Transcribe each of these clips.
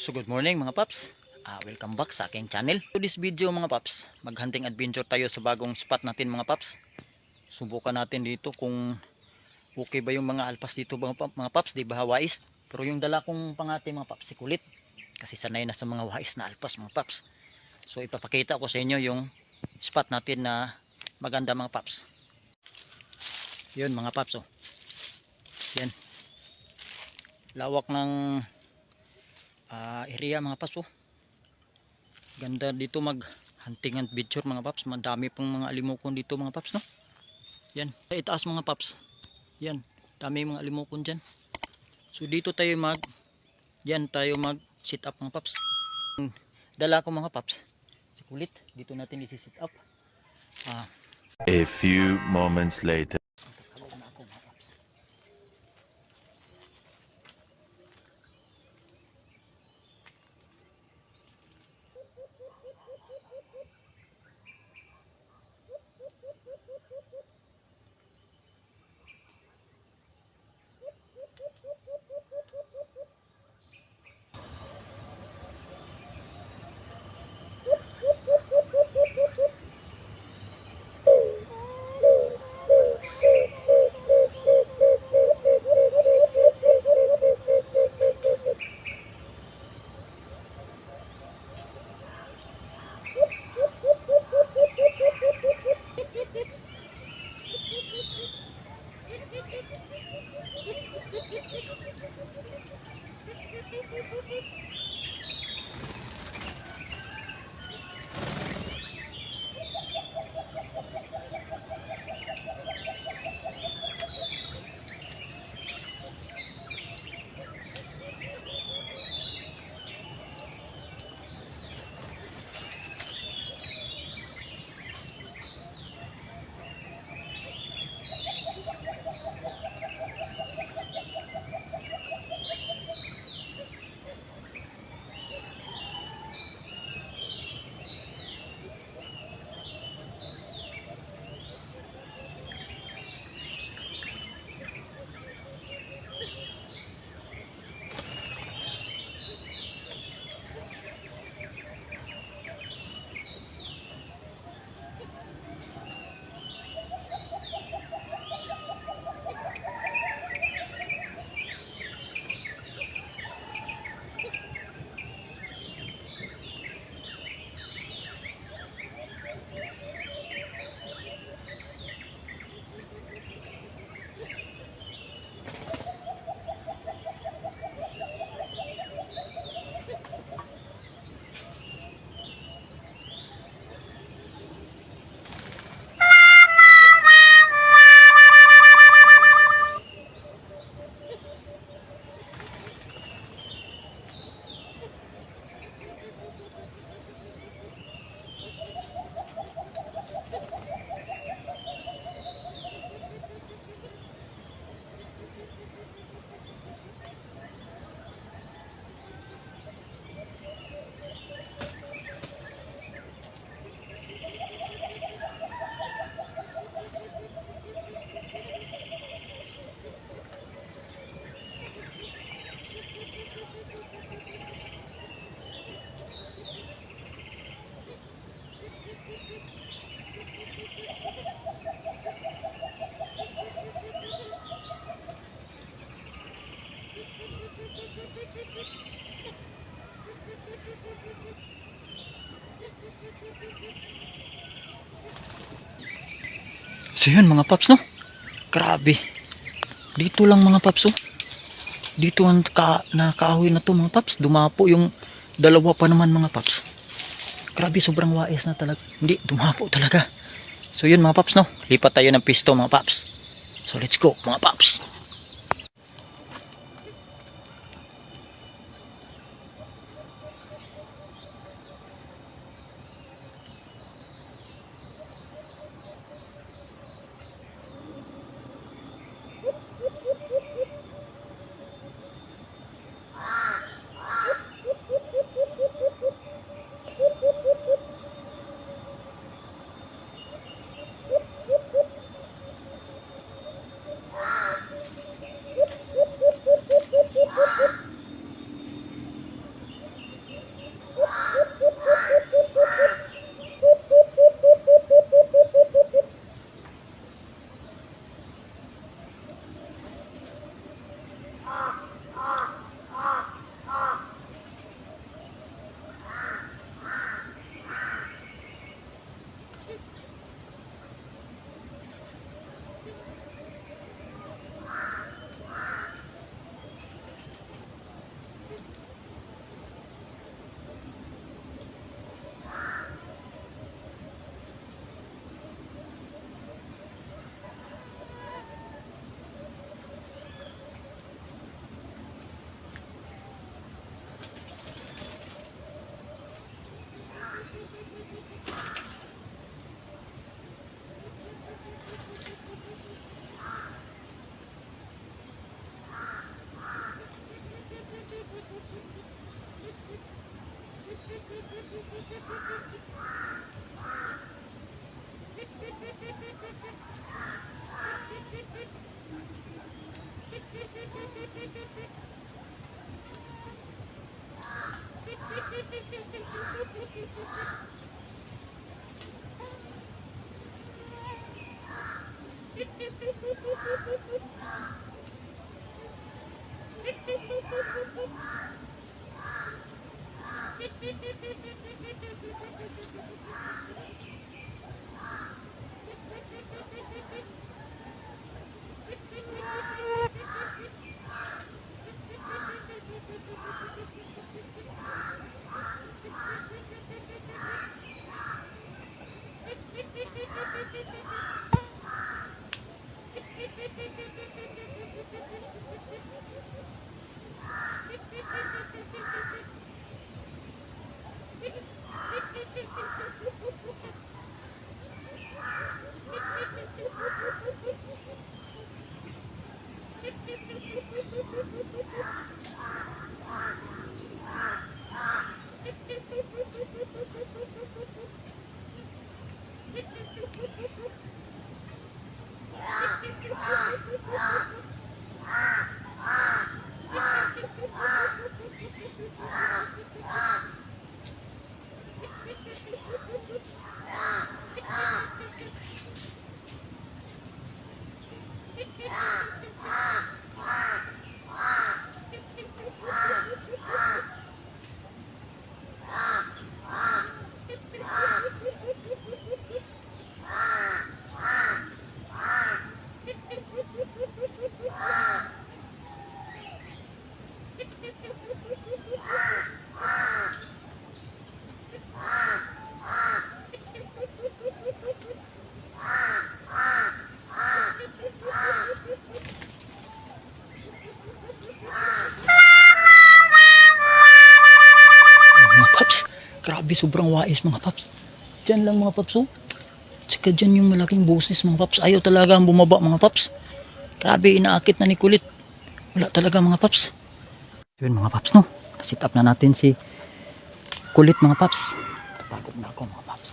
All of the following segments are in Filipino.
So good morning mga paps, welcome back sa aking channel. To this video mga paps, maghunting adventure tayo sa bagong spot natin mga paps. Subukan natin dito kung okay ba yung mga alpas dito mga paps, di ba wais? Pero yung dala kong pangati mga paps si kulit, kasi sanay na sa mga wais na alpas mga paps. So ipapakita ko sa inyo yung spot natin na maganda mga paps. Yun mga paps, oh. Yan, lawak ng area mga paps, oh. Ganda dito mag hunting adventure mga paps. Madami pang mga alimokon dito mga paps, no? Yan, sa itaas mga paps. Yan, dami mga alimokon dyan. So dito tayo mag sit up mga paps. Dala ko mga paps si kulit, dito natin isi-sit up. A few moments later. Kalog na ako mga paps. So yun mga paps, no? Grabe. Dito lang mga paps, oh. Dito ang nakaahoy na to mga paps. Dumapo yung dalawa pa naman mga paps. Grabe, sobrang wais na talaga. Hindi, dumapo talaga. So yun mga paps, no? Lipat tayo ng pisto mga paps. So let's go mga paps. Mga paps, grabe sobrang wais mga paps. Diyan lang mga paps, oh. Tsaka dyan yung malaking boses mga paps. Ayaw talaga ang bumaba mga paps. Grabe, inaakit na ni Kulit. Wala talaga mga paps. Yun mga paps, no. Sit up na natin si Kulit mga paps. Tatagog na ako mga paps.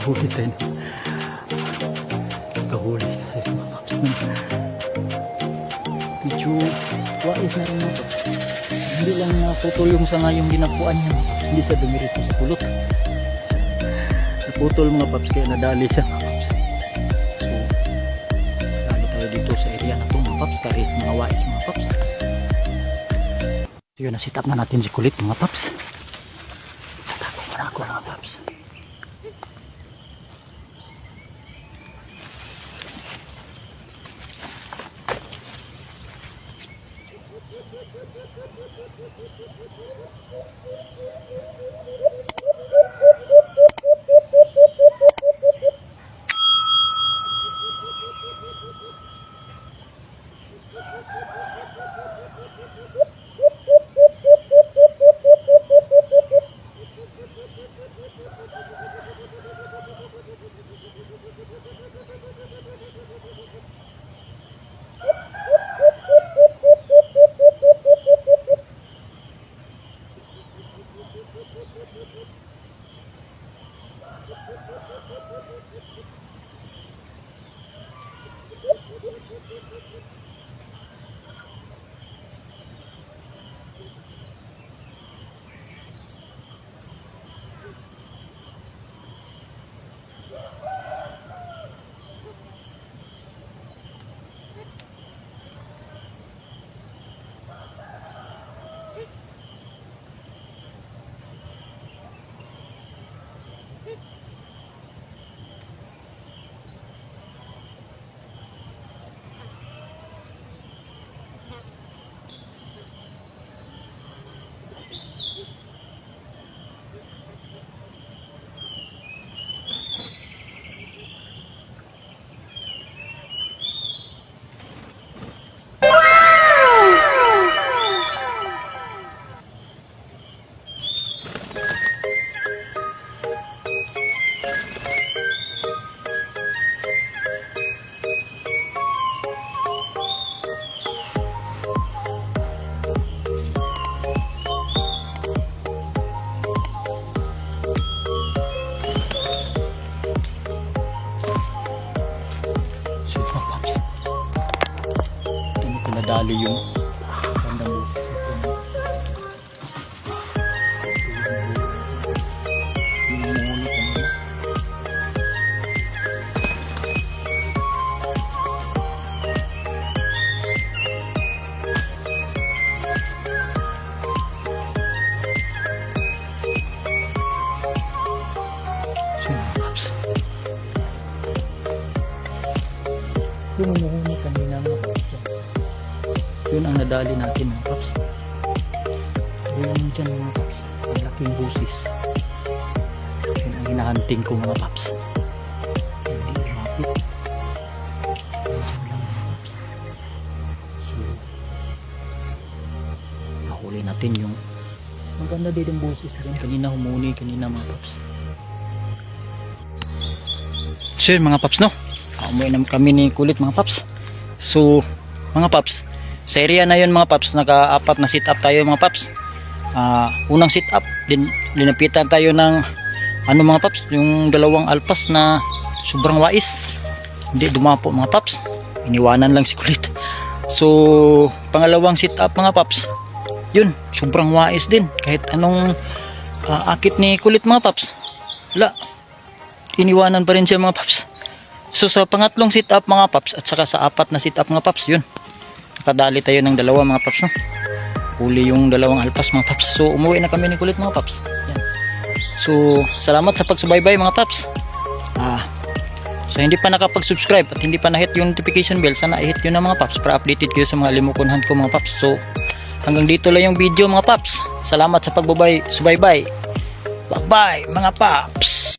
Kahuli tayo. Kahuli tayo mga paps na. Medyo wais na rin mga paps. Hindi lang naputol yung sanga yung ginapuan niya. Hindi sa dumirit sa pulot. Naputol mga paps kaya nadali siya mga paps. So, lalo tayo dito sa area na ito mga paps. Kahit mga wais mga paps. So yun, nasit up na natin si Kulit mga paps. Tatapay mo na ako mga paps. So mga paps, ito na pinadali yung bandang busis. Yung umuulit kanina. So mga paps, yung umuulit kanina mga paps. Yun ang nadali natin mga paps. Yun dyan mga paps, ang laking busis. Yun ang hinahunting ko mga paps. Hindi lumapit. Yun lang mga paps. So nahuli natin yung maganda din yung busis rin. Kanina humuni, kanina mga paps. So yun mga paps, no, umuwi naman kami ni Kulit mga paps. So mga paps, sa area na yun mga paps, naka-apat na sit up tayo mga paps. Unang sit up, linapitan tayo ng ano mga paps, yung dalawang alpas na sobrang wais, hindi dumapo mga paps, iniwanan lang si Kulit. So pangalawang sit up mga paps, yun sobrang wais din, kahit anong akit ni Kulit mga paps, wala, iniwanan pa rin siya mga paps. So sa pangatlong sit up mga paps, at saka sa apat na sit up mga paps, yun nakadali tayo ng dalawa mga paps, no? Huli yung dalawang alpas mga paps. So umuwi na kami ni Kulit mga paps. Yan. So salamat sa pagsubaybay mga paps. So hindi pa nakapag-subscribe at hindi pa na-hit yung notification bell, sana i-hit yun na mga paps para updated kayo sa mga limukunhan ko mga paps. So hanggang dito lang yung video mga paps. Salamat sa subaybay. Bye bye mga paps.